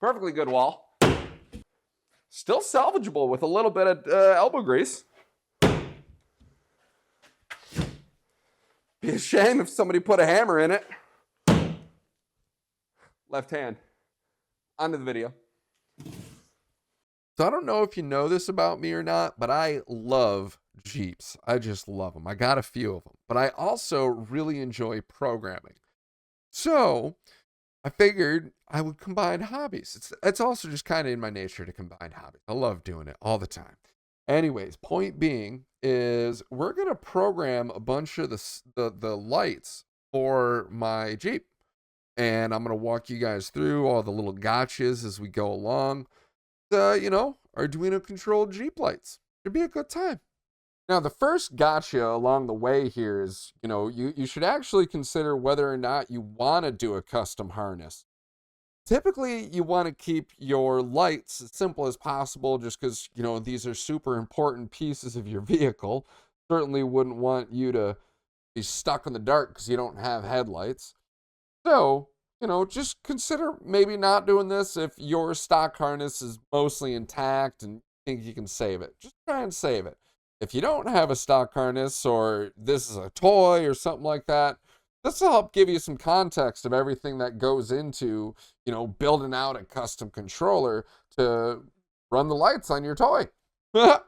Perfectly good wall. Still salvageable with a little bit of elbow grease. Be a shame if somebody put a hammer in it. Left hand. On to the video. So I don't know if you know this about me or not, but I love Jeeps. I just love them. I got a few of them, but I also really enjoy programming. So I figured I would combine hobbies. It's also just kind of in my nature to combine hobbies. I love doing it all the time. Anyways, point being is we're going to program a bunch of the lights for my Jeep. And I'm going to walk you guys through all the little gotchas as we go along. Arduino controlled Jeep lights. It'd be a good time. Now, the first gotcha along the way here is, you should actually consider whether or not you want to do a custom harness. Typically, you want to keep your lights as simple as possible just because, these are super important pieces of your vehicle. Certainly wouldn't want you to be stuck in the dark because you don't have headlights. So, just consider maybe not doing this if your stock harness is mostly intact and you think you can save it. Just try and save it. If you don't have a stock harness or this is a toy or something like that, this will help give you some context of everything that goes into, building out a custom controller to run the lights on your toy. Now,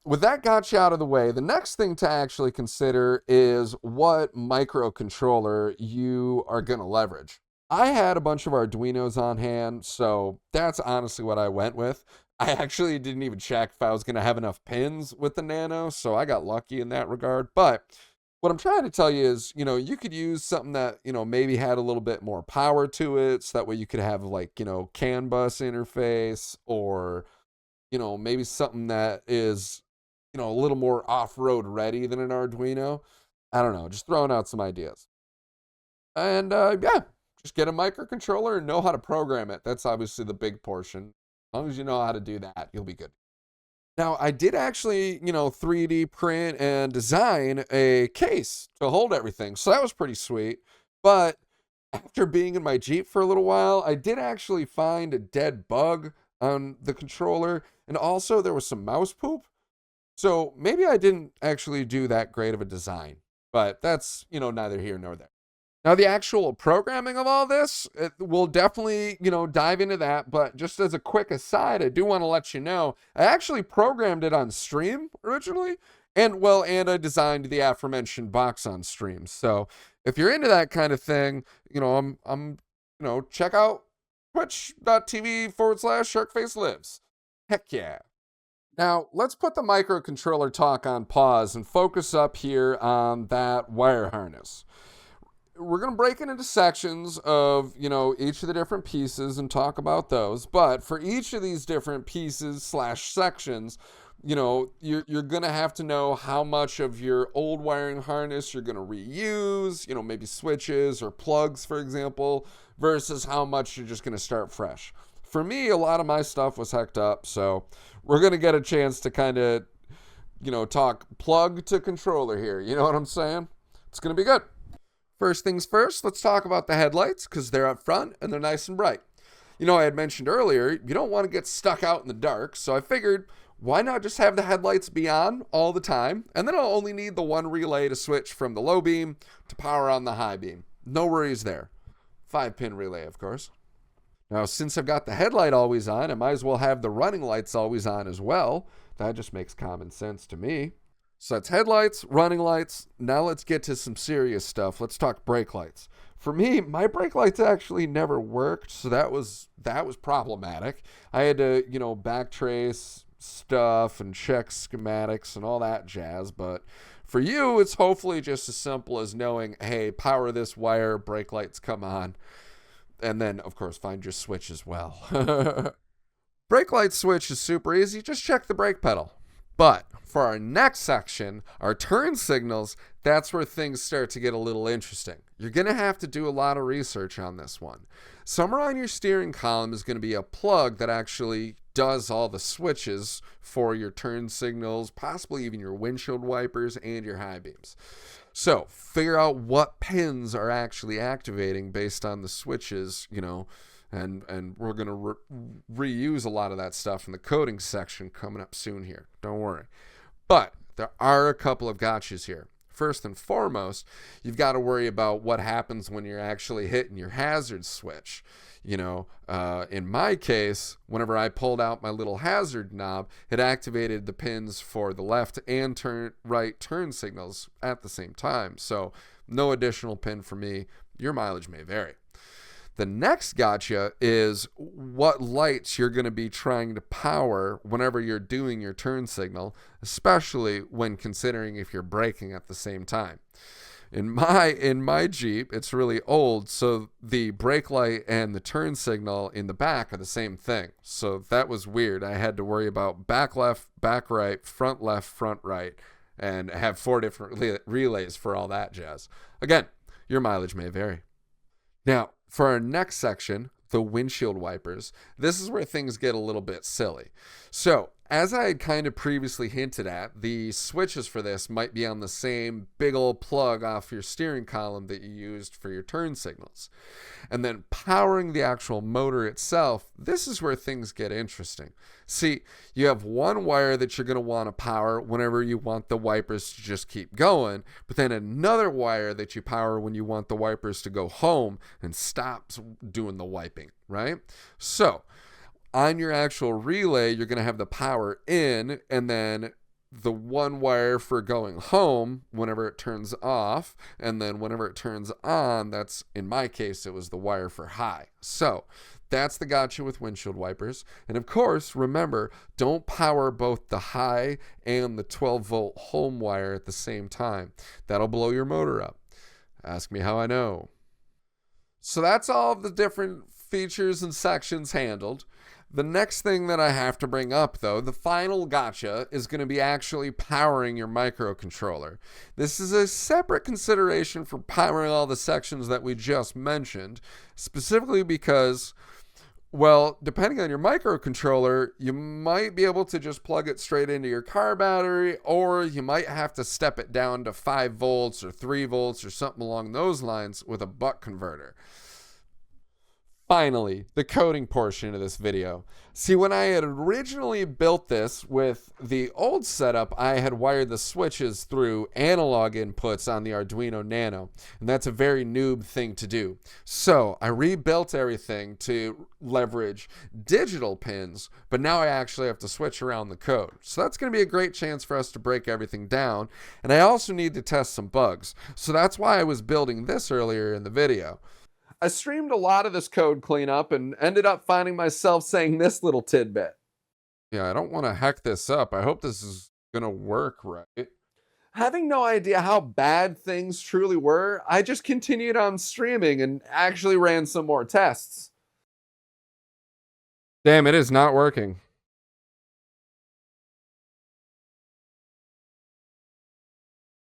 with that got you out of the way, the next thing to actually consider is what microcontroller you are going to leverage. I had a bunch of Arduinos on hand, so that's honestly what I went with. I actually didn't even check if I was going to have enough pins with the Nano, so I got lucky in that regard. But what I'm trying to tell you is, you could use something that, maybe had a little bit more power to it, so that way you could have like, CAN bus interface or maybe something that is, a little more off-road ready than an Arduino. I don't know, just throwing out some ideas. And just get a microcontroller and know how to program it. That's obviously the big portion. As long as you know how to do that, you'll be good. Now, I did actually, 3D print and design a case to hold everything. So that was pretty sweet. But after being in my Jeep for a little while, I did actually find a dead bug on the controller. And also there was some mouse poop. So maybe I didn't actually do that great of a design, but that's, neither here nor there. Now, the actual programming of all this, we'll definitely, dive into that. But just as a quick aside, I do want to let you know, I actually programmed it on Stream originally. And I designed the aforementioned box on Stream. So if you're into that kind of thing, I'm check out twitch.tv/SharkfaceLives. Heck yeah. Now, let's put the microcontroller talk on pause and focus up here on that wire harness. We're going to break it into sections of, each of the different pieces and talk about those. But for each of these different pieces / sections, you're going to have to know how much of your old wiring harness you're going to reuse, maybe switches or plugs, for example, versus how much you're just going to start fresh. For me, a lot of my stuff was hecked up, so we're going to get a chance to kind of, talk plug to controller here. You know what I'm saying? It's going to be good. First things first, let's talk about the headlights because they're up front and they're nice and bright. I had mentioned earlier, you don't want to get stuck out in the dark, so I figured, why not just have the headlights be on all the time? And then I'll only need the one relay to switch from the low beam to power on the high beam. No worries there. 5-pin relay, of course. Now, since I've got the headlight always on, I might as well have the running lights always on as well. That just makes common sense to me. So that's headlights, running lights. Now let's get to some serious stuff. Let's talk brake lights. For me, my brake lights actually never worked, so that was problematic. I had to, backtrace stuff and check schematics and all that jazz, but for you, it's hopefully just as simple as knowing, hey, power this wire, brake lights come on. And then, of course, find your switch as well. Brake light switch is super easy. Just check the brake pedal. But for our next section, our turn signals, that's where things start to get a little interesting. You're going to have to do a lot of research on this one. Somewhere on your steering column is going to be a plug that actually does all the switches for your turn signals, possibly even your windshield wipers and your high beams. So figure out what pins are actually activating based on the switches, and we're going to reuse a lot of that stuff in the coding section coming up soon here. Don't worry. But there are a couple of gotchas here. First and foremost, you've got to worry about what happens when you're actually hitting your hazard switch. You know, in my case, whenever I pulled out my little hazard knob, it activated the pins for the left and right turn signals at the same time. So no additional pin for me. Your mileage may vary. The next gotcha is what lights you're going to be trying to power whenever you're doing your turn signal, especially when considering if you're braking at the same time. In my Jeep, it's really old, so the brake light and the turn signal in the back are the same thing. So that was weird. I had to worry about back left, back right, front left, front right, and have 4 different relays for all that jazz. Again, your mileage may vary. Now, for our next section, the windshield wipers, this is where things get a little bit silly. So, as I had kind of previously hinted at, the switches for this might be on the same big old plug off your steering column that you used for your turn signals. And then powering the actual motor itself, this is where things get interesting. See, you have one wire that you're going to want to power whenever you want the wipers to just keep going, but then another wire that you power when you want the wipers to go home and stop doing the wiping, right? So, on your actual relay, you're going to have the power in, and then the one wire for going home whenever it turns off, and then whenever it turns on, that's, in my case, it was the wire for high. So that's the gotcha with windshield wipers. And of course, remember, don't power both the high and the 12-volt home wire at the same time. That'll blow your motor up. Ask me how I know. So that's all of the different features and sections handled. The next thing that I have to bring up, though, the final gotcha, is going to be actually powering your microcontroller. This is a separate consideration for powering all the sections that we just mentioned, specifically because, well, depending on your microcontroller, you might be able to just plug it straight into your car battery, or you might have to step it down to 5 volts or 3 volts or something along those lines with a buck converter. Finally, the coding portion of this video. See, when I had originally built this with the old setup, I had wired the switches through analog inputs on the Arduino Nano, and that's a very noob thing to do. So I rebuilt everything to leverage digital pins, but now I actually have to switch around the code. So that's going to be a great chance for us to break everything down, and I also need to test some bugs. So that's why I was building this earlier in the video. I streamed a lot of this code cleanup and ended up finding myself saying this little tidbit. Yeah, I don't want to heck this up. I hope this is going to work right. Having no idea how bad things truly were, I just continued on streaming and actually ran some more tests. Damn, it is not working.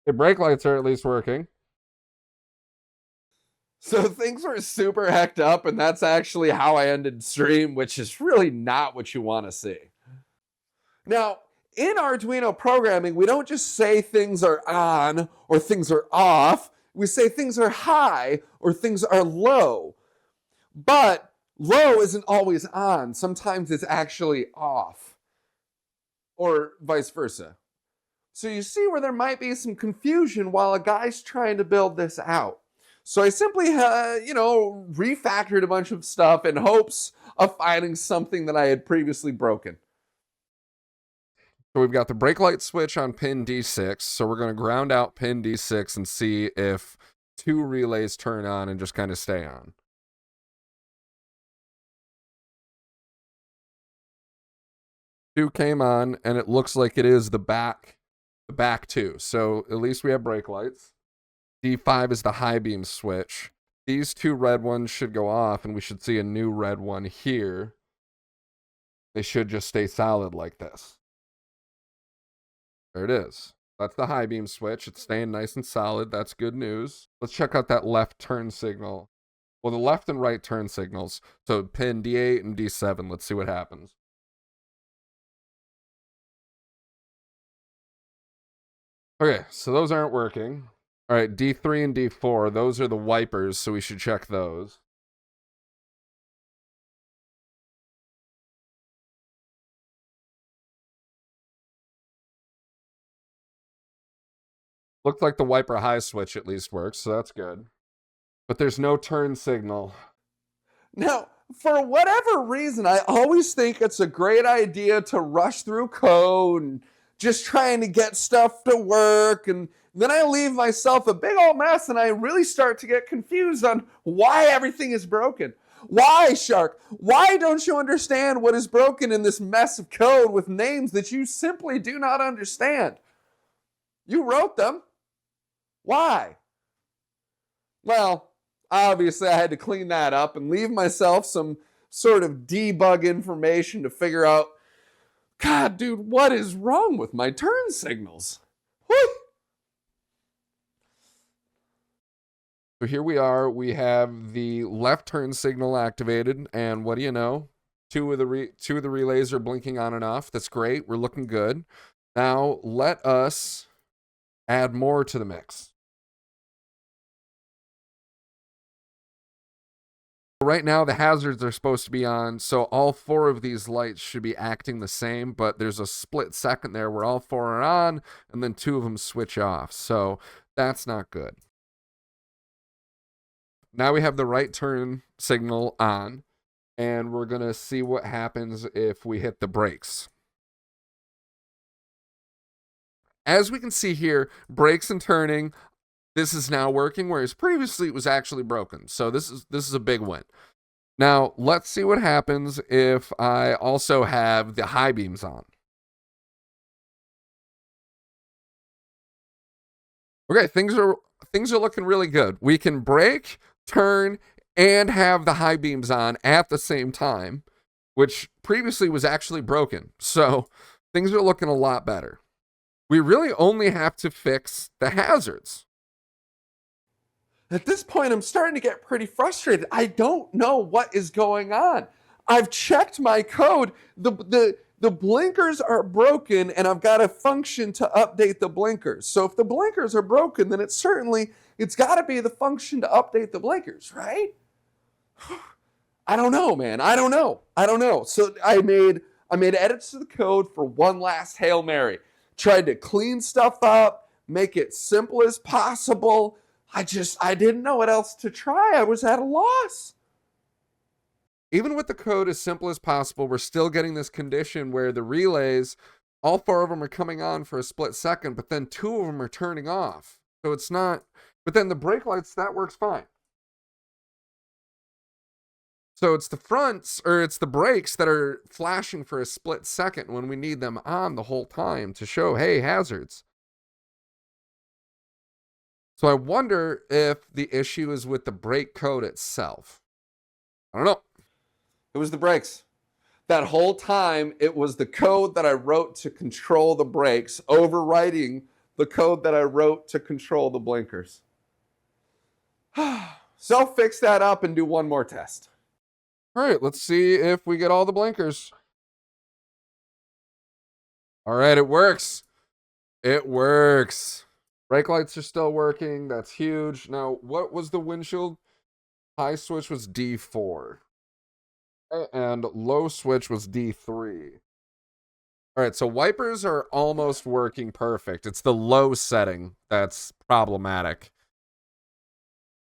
The brake lights are at least working. So things were super hecked up, and that's actually how I ended stream, which is really not what you want to see. Now, in Arduino programming, we don't just say things are on or things are off. We say things are high or things are low. But low isn't always on. Sometimes it's actually off. Or vice versa. So you see where there might be some confusion while a guy's trying to build this out. So I simply, refactored a bunch of stuff in hopes of finding something that I had previously broken. So we've got the brake light switch on pin D6. So we're going to ground out pin D6 and see if 2 relays turn on and just kind of stay on. 2 came on, and it looks like it is the back 2. So at least we have brake lights. D5 is the high beam switch. These 2 red ones should go off, and we should see a new red one here. They should just stay solid like this. There it is. That's the high beam switch. It's staying nice and solid. That's good news. Let's check out that left turn signal. Well, the left and right turn signals. So pin D8 and D7. Let's see what happens. Okay, so those aren't working. All right, D3 and D4, those are the wipers, so we should check those. Looks like the wiper high switch at least works, so that's good. But there's no turn signal. Now, for whatever reason, I always think it's a great idea to rush through code and just trying to get stuff to work. And then I leave myself a big old mess and I really start to get confused on why everything is broken. Why, Shark? Why don't you understand what is broken in this mess of code with names that you simply do not understand? You wrote them. Why? Well, obviously I had to clean that up and leave myself some sort of debug information to figure out, God, dude, what is wrong with my turn signals? Whew. So here we are. We have the left turn signal activated, and what do you know? Two of the relays are blinking on and off. That's great. We're looking good. Now let us add more to the mix. Right now, the hazards are supposed to be on, so all 4 of these lights should be acting the same, but there's a split second there where all 4 are on, and then 2 of them switch off, so that's not good. Now we have the right turn signal on, and we're going to see what happens if we hit the brakes. As we can see here, brakes and turning, this is now working, whereas previously it was actually broken. So this is a big win. Now, let's see what happens if I also have the high beams on. Okay, things are looking really good. We can brake, turn, and have the high beams on at the same time, which previously was actually broken. So things are looking a lot better. We really only have to fix the hazards. At this point, I'm starting to get pretty frustrated. I don't know what is going on. I've checked my code. The blinkers are broken, and I've got a function to update the blinkers. So if the blinkers are broken, then it's got to be the function to update the blinkers, right? I don't know, man. I don't know. So I made edits to the code for one last Hail Mary. Tried to clean stuff up, make it simple as possible. I didn't know what else to try. I was at a loss. Even with the code as simple as possible, we're still getting this condition where the relays, all 4 of them are coming on for a split second, but then 2 of them are turning off. So it's not, but then the brake lights, that works fine. So it's the fronts, or it's the brakes that are flashing for a split second when we need them on the whole time to show, hey, hazards. So I wonder if the issue is with the brake code itself. I don't know. It was the brakes. That whole time, it was the code that I wrote to control the brakes, overwriting the code that I wrote to control the blinkers. So I'll fix that up and do one more test. All right, let's see if we get all the blinkers. All right, it works. It works. Brake lights are still working. That's huge. Now, what was the windshield? High switch was D4. And low switch was D3. All right, so wipers are almost working perfect. It's the low setting that's problematic.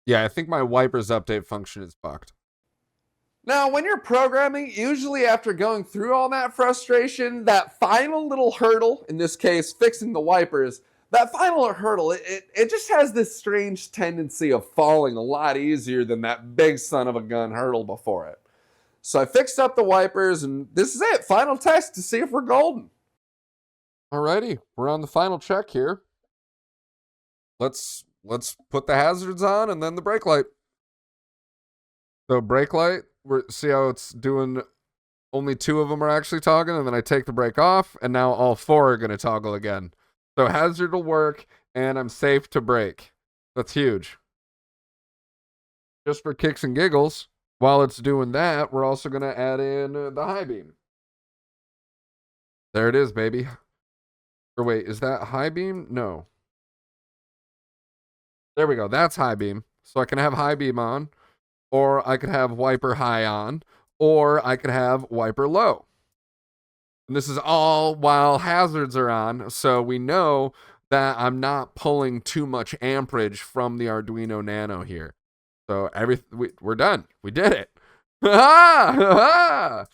Yeah, I think my wipers update function is bugged. Now, when you're programming, usually after going through all that frustration, that final little hurdle, in this case, fixing the wipers, that final hurdle, it just has this strange tendency of falling a lot easier than that big son of a gun hurdle before it. So I fixed up the wipers, and this is it. Final test to see if we're golden. Alrighty, we're on the final check here. Let's put the hazards on and then the brake light. So brake light, see how it's doing, only 2 of them are actually toggling, and then I take the brake off, and now all 4 are going to toggle again. So hazard will work, and I'm safe to brake. That's huge. Just for kicks and giggles, while it's doing that, we're also going to add in the high beam. There it is, baby. Or wait, is that high beam? No. There we go. That's high beam. So I can have high beam on, or I could have wiper high on, or I could have wiper low. And this is all while hazards are on, so we know that I'm not pulling too much amperage from the Arduino Nano here. So we're done. We did it. Well,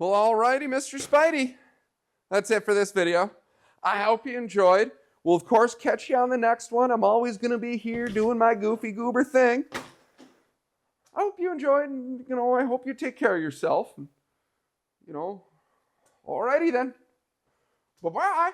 alrighty, Mr. Spidey. That's it for this video. I hope you enjoyed. We'll, of course, catch you on the next one. I'm always going to be here doing my goofy goober thing. I hope you enjoyed, and, I hope you take care of yourself. Alrighty then. Bye-bye.